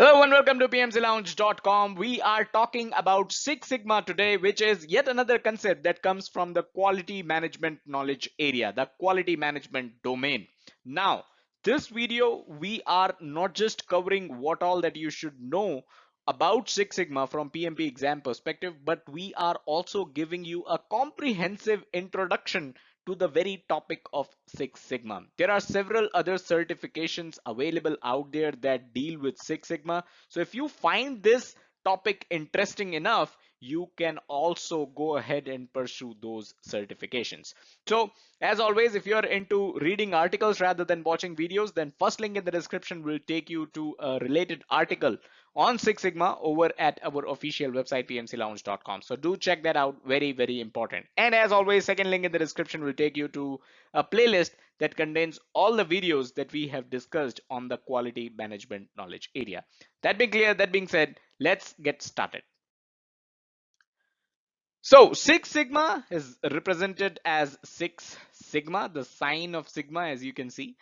Hello and welcome to PMCLounge.com. We are talking about Six Sigma today, which is yet another concept that comes from the quality management knowledge area, the quality management domain. Now, this video, we are not just covering what all that you should know about Six Sigma from PMP exam perspective, but we are also giving you a comprehensive introduction to the very topic of Six Sigma. There are several other certifications available out there that deal with Six Sigma. So if you find this topic interesting enough, you can also go ahead and pursue those certifications. So as always, if you're into reading articles rather than watching videos, then first link in the description will take you to a related article on Six Sigma over at our official website pmclounge.com. So do check that out. Very, very important. And as always, second link in the description will take you to a playlist that contains all the videos that we have discussed on the quality management knowledge area. That being clear, that being said, let's get started. So Six Sigma is represented as Six Sigma, the sign of Sigma, as you can see.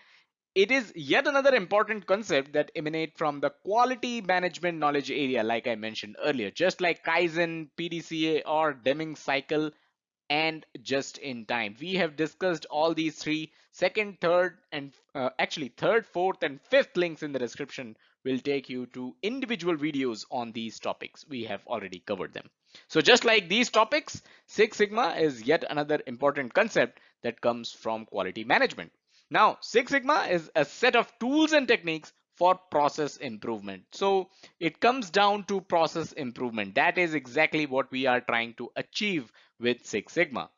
It is yet another important concept that emanate from the quality management knowledge area, like I mentioned earlier, just like Kaizen, PDCA, or Deming cycle, and just in time. We have discussed all these three. Second, third, and actually third, fourth, and fifth links in the description will take you to individual videos on these topics. We have already covered them. So just like these topics, Six Sigma is yet another important concept that comes from quality management. Now, Six Sigma is a set of tools and techniques for process improvement. So it comes down to process improvement. That is exactly what we are trying to achieve with Six Sigma.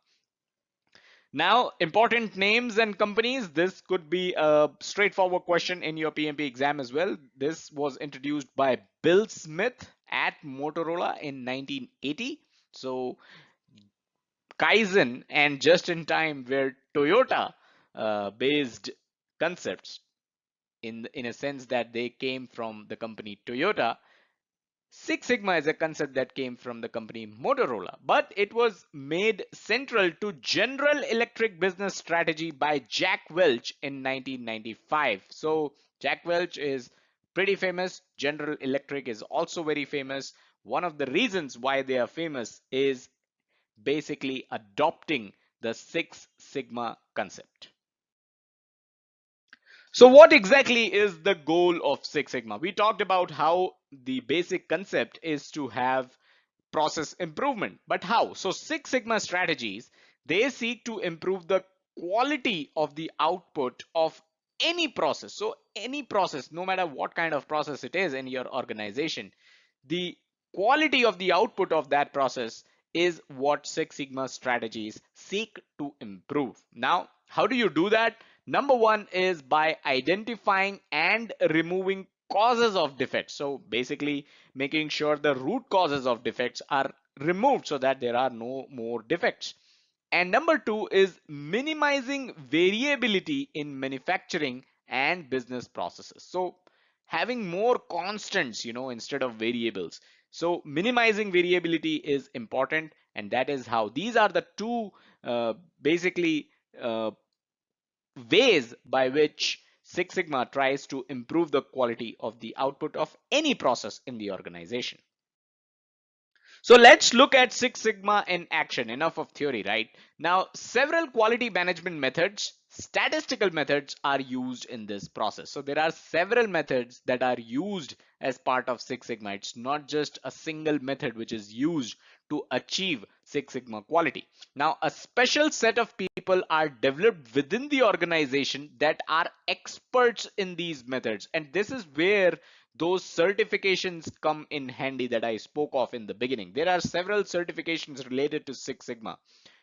Now, important names and companies. This could be a straightforward question in your PMP exam as well. This was introduced by Bill Smith at Motorola in 1980. So Kaizen and just in time were Toyota based concepts in a sense that they came from the company Toyota. Six Sigma is a concept that came from the company Motorola, but it was made central to General Electric business strategy by Jack Welch in 1995. So Jack Welch is pretty famous. General Electric is also very famous. One of the reasons why they are famous is basically adopting the Six Sigma concept. So what exactly is the goal of Six Sigma? We talked about how the basic concept is to have process improvement, but how? So Six Sigma strategies, they seek to improve the quality of the output of any process. So any process, no matter what kind of process it is in your organization, the quality of the output of that process is what Six Sigma strategies seek to improve. Now, how do you do that? Number one is by identifying and removing causes of defects. So basically making sure the root causes of defects are removed so that there are no more defects. And number two is minimizing variability in manufacturing and business processes. So having more constants, instead of variables. So minimizing variability is important, and that is how these are the two basically ways by which Six Sigma tries to improve the quality of the output of any process in the organization. So let's look at Six Sigma in action. Enough of theory, right? Now, several quality management methods, statistical methods are used in this process. So there are several methods that are used as part of Six Sigma. It's not just a single method which is used to achieve Six Sigma quality. Now, a special set of people are developed within the organization that are experts in these methods. And this is where those certifications come in handy that I spoke of in the beginning. There are several certifications related to Six Sigma.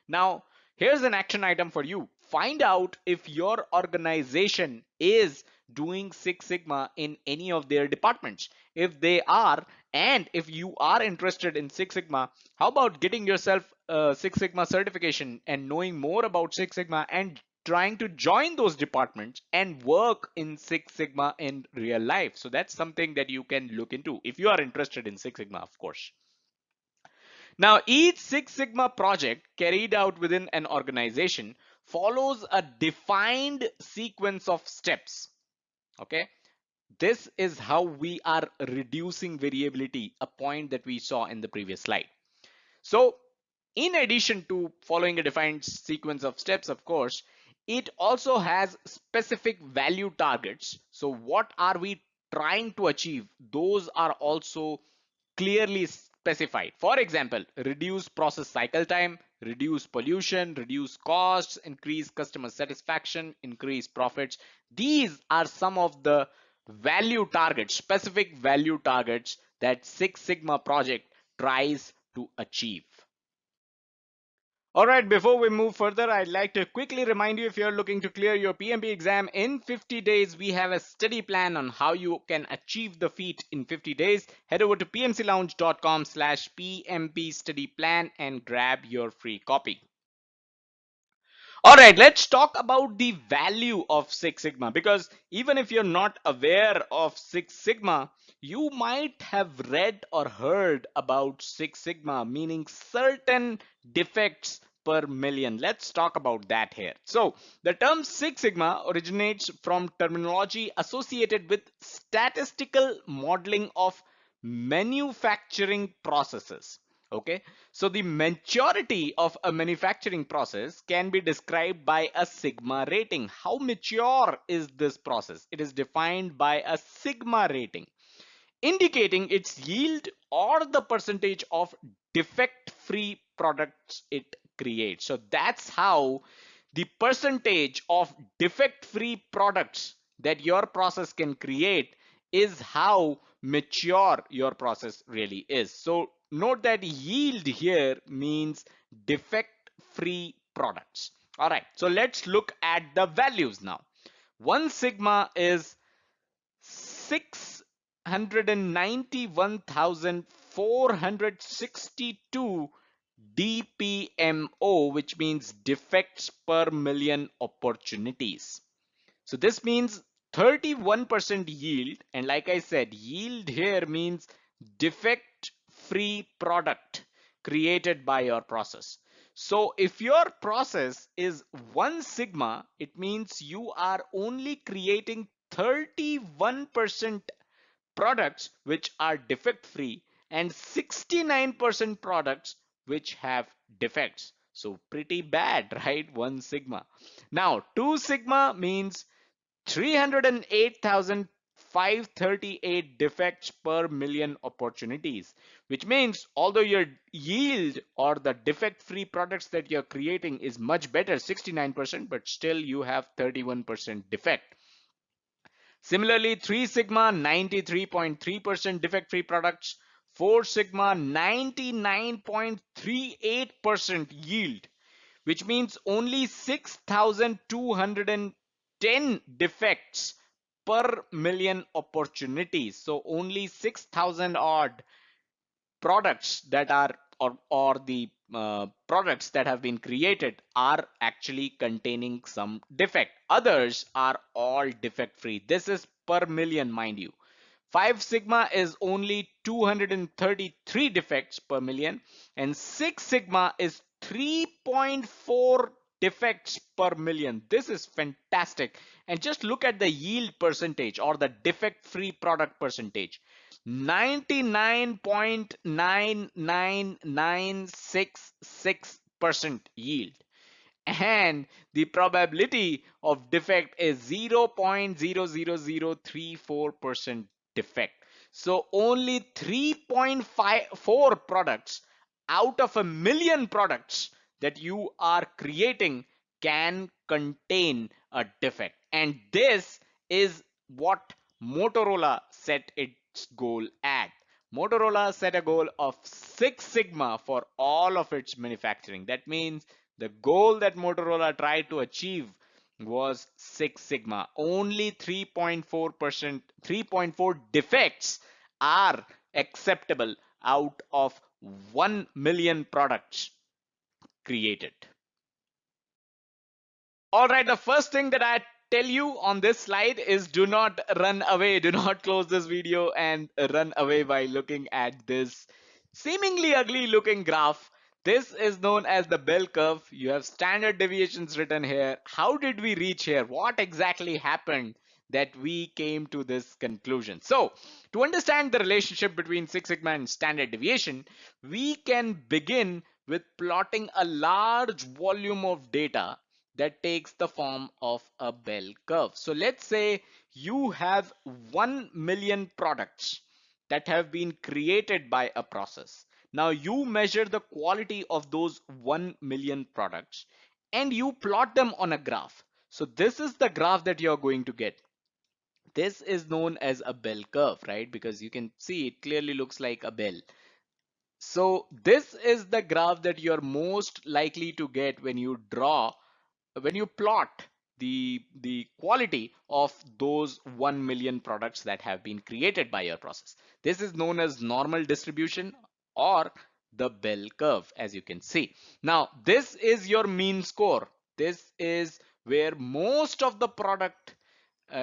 Now, here's an action item for you. Find out if your organization is doing Six Sigma in any of their departments. If they are, and if you are interested in Six Sigma, how about getting yourself a Six Sigma certification and knowing more about Six Sigma and trying to join those departments and work in Six Sigma in real life. So that's something that you can look into if you are interested in Six Sigma, of course. Now, each Six Sigma project carried out within an organization follows a defined sequence of steps. Okay. This is how we are reducing variability, a point that we saw in the previous slide. So in addition to following a defined sequence of steps, of course, it also has specific value targets. So what are we trying to achieve? Those are also clearly specified. For example, reduce process cycle time, reduce pollution, reduce costs, increase customer satisfaction, increase profits. These are some of the value targets, specific value targets that Six Sigma project tries to achieve. All right, before we move further, I'd like to quickly remind you, if you're looking to clear your PMP exam in 50 days, we have a study plan on how you can achieve the feat in 50 days. Head over to pmclounge.com/PMP study plan and grab your free copy. All right, let's talk about the value of Six Sigma, because even if you're not aware of Six Sigma, you might have read or heard about Six Sigma, meaning certain defects per million. Let's talk about that here. So the term Six Sigma originates from terminology associated with statistical modeling of manufacturing processes. Okay, so the maturity of a manufacturing process can be described by a sigma rating. How mature is this process? It is defined by a sigma rating, indicating its yield or the percentage of defect-free products it creates. So that's how the percentage of defect-free products that your process can create is how mature your process really is. So note that yield here means defect-free products. All right, so let's look at the values now. One sigma is 691,462 DPMO, which means defects per million opportunities. So this means 31% yield. And like I said, yield here means defect free product created by your process. So if your process is 1 sigma, it means you are only creating 31% products which are defect free and 69% products which have defects. So pretty bad, right? 1 sigma. Now 2 sigma means 308,538 defects per million opportunities, which means although your yield or the defect free products that you're creating is much better, 69%, but still you have 31% defect. Similarly, 3 sigma 93.3% defect free products, 4 sigma 99.38% yield, which means only 6,210 defects per million opportunities. So only 6,000 odd products that are or the products that have been created are actually containing some defect. Others are all defect free. This is per million, mind you. 5 sigma is only 233 defects per million, and 6 sigma is 3.4 defects per million. This is fantastic. And just look at the yield percentage or the defect free product percentage. 99.99966% yield, and the probability of defect is 0.00034% defect. So only 3.54 products out of a million products that you are creating can contain a defect. And this is what Motorola set its goal at. Motorola set a goal of 6 sigma for all of its manufacturing. That means the goal that Motorola tried to achieve was 6 sigma. Only 3.4%, 3.4 defects are acceptable out of 1 million products created. All right, the first thing that I tell you on this slide is do not run away. Do not close this video and run away by looking at this seemingly ugly looking graph. This is known as the bell curve. You have standard deviations written here. How did we reach here? What exactly happened that we came to this conclusion. So, to understand the relationship between Six Sigma and standard deviation, we can begin with plotting a large volume of data that takes the form of a bell curve. So, let's say you have 1 million products that have been created by a process. Now, you measure the quality of those 1 million products and you plot them on a graph. So this is the graph that you're going to get. This is known as a bell curve, right? Because you can see it clearly looks like a bell. So this is the graph that you're most likely to get when you plot the quality of those 1 million products that have been created by your process. This is known as normal distribution or the bell curve, as you can see. Now, this is your mean score. This is where most of the product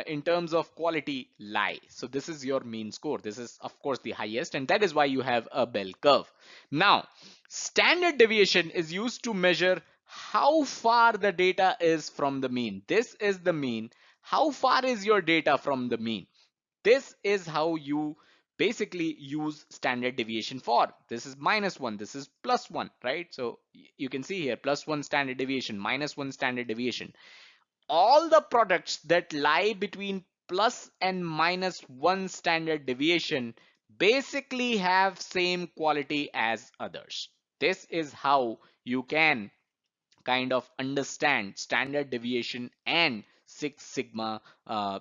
in terms of quality lie. So this is your mean score. This is of course the highest, and that is why you have a bell curve. Now, standard deviation is used to measure how far the data is from the mean. This is the mean. How far is your data from the mean? This is how you basically use standard deviation for. This is -1, this is +1, right? So you can see here +1 standard deviation, -1 standard deviation. All the products that lie between plus and -1 standard deviation basically have same quality as others. This is how you can kind of understand standard deviation and Six Sigma,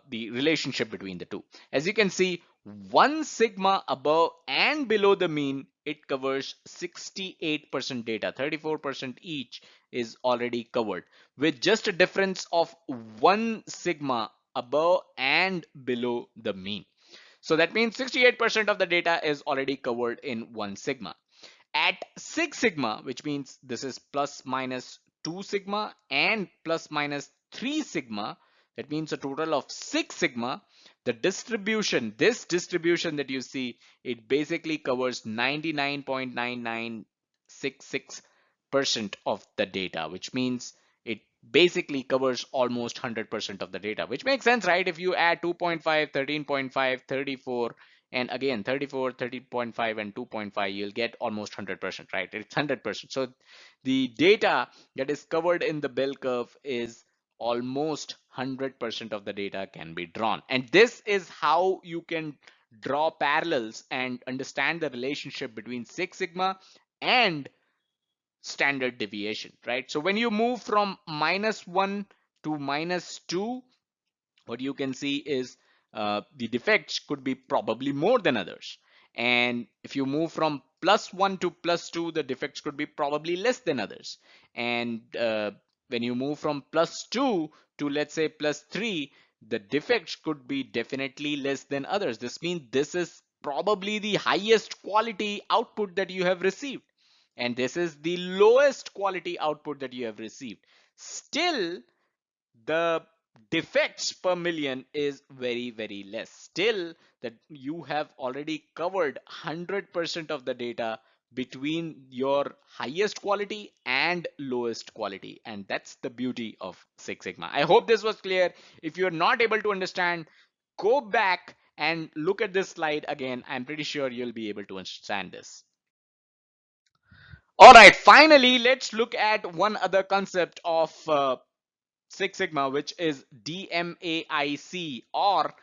the relationship between the two. As you can see, 1 sigma above and below the mean, it covers 68% data, 34% each is already covered, with just a difference of 1 sigma above and below the mean. So that means 68% of the data is already covered in 1 sigma. At 6 sigma, which means this is plus minus 2 sigma and plus minus 3 sigma, that means a total of 6 sigma. The distribution, this distribution that you see, it basically covers 99.9966% of the data, which means it basically covers almost 100% of the data, which makes sense, right? If you add 2.5, 13.5, 34, and again 34, 13.5, and 2.5, you'll get almost 100%, right? It's 100%. So the data that is covered in the bell curve is almost 100% of the data can be drawn. And this is how you can draw parallels and understand the relationship between Six Sigma and standard deviation, right? So when you move from -1 to -2, what you can see is the defects could be probably more than others. And if you move from +1 to +2, the defects could be probably less than others. And when you move from +2 to, let's say, +3, the defects could be definitely less than others. This means this is probably the highest quality output that you have received. And this is the lowest quality output that you have received. Still, the defects per million is very less. Still, that you have already covered 100% of the data between your highest quality and lowest quality, and that's the beauty of Six Sigma. I hope this was clear. If you're not able to understand, go back and look at this slide again. I'm pretty sure you'll be able to understand this. All right, finally, let's look at one other concept of Six Sigma, which is DMAIC or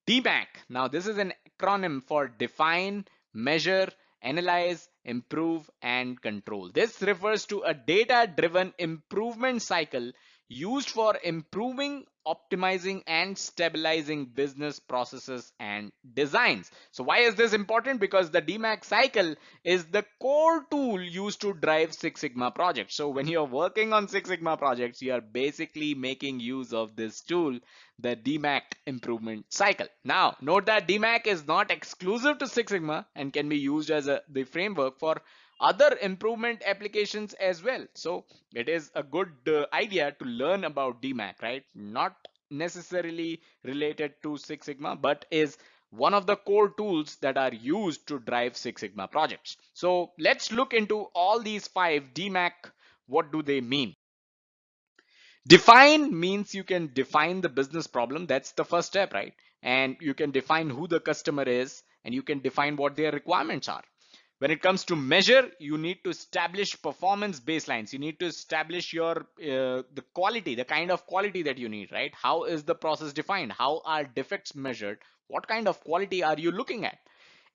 DMAIC. Now, this is an acronym for Define, Measure, Analyze, Improve, and Control. This refers to a data-driven improvement cycle used for improving, optimizing, and stabilizing business processes and designs. So why is this important? Because the DMAIC cycle is the core tool used to drive Six Sigma projects. So when you're working on Six Sigma projects, you are basically making use of this tool, the DMAIC improvement cycle. Now, note that DMAIC is not exclusive to Six Sigma and can be used as the framework for other improvement applications as well. So it is a good idea to learn about DMAIC, right? Not necessarily related to Six Sigma, but is one of the core tools that are used to drive Six Sigma projects. So let's look into all these five DMAIC. What do they mean? Define means you can define the business problem. That's the first step, right? And you can define who the customer is, and you can define what their requirements are. When it comes to measure, you need to establish performance baselines. You need to establish your the quality, the kind of quality that you need, right? How is the process defined? How are defects measured? What kind of quality are you looking at?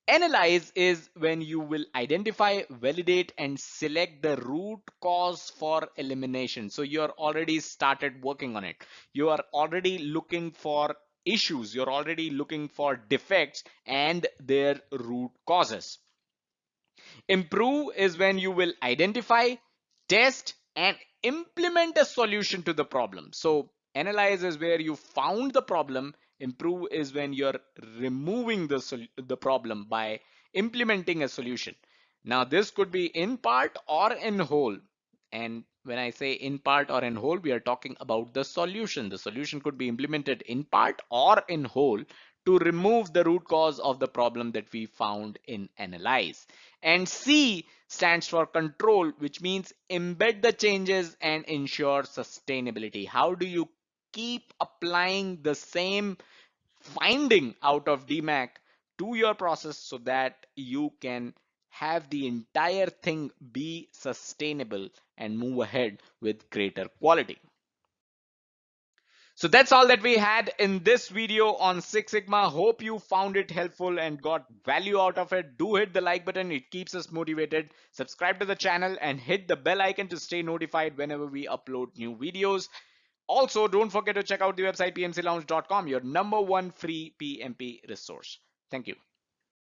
Analyze is when you will identify, validate, and select the root cause for elimination. So you're already started working on it. You are already looking for issues. You're already looking for defects and their root causes. Improve is when you will identify, test, and implement a solution to the problem. So analyze is where you found the problem. Improve is when you're removing the problem by implementing a solution. Now this could be in part or in whole. And when I say in part or in whole, we are talking about the solution. The solution could be implemented in part or in whole to remove the root cause of the problem that we found in analyze. And C stands for control, which means embed the changes and ensure sustainability. How do you keep applying the same finding out of DMAIC to your process so that you can have the entire thing be sustainable and move ahead with greater quality? So that's all that we had in this video on Six Sigma. Hope you found it helpful and got value out of it. Do hit the like button. It keeps us motivated. Subscribe to the channel and hit the bell icon to stay notified whenever we upload new videos. Also, don't forget to check out the website pmclounge.com, your number one free PMP resource. Thank you.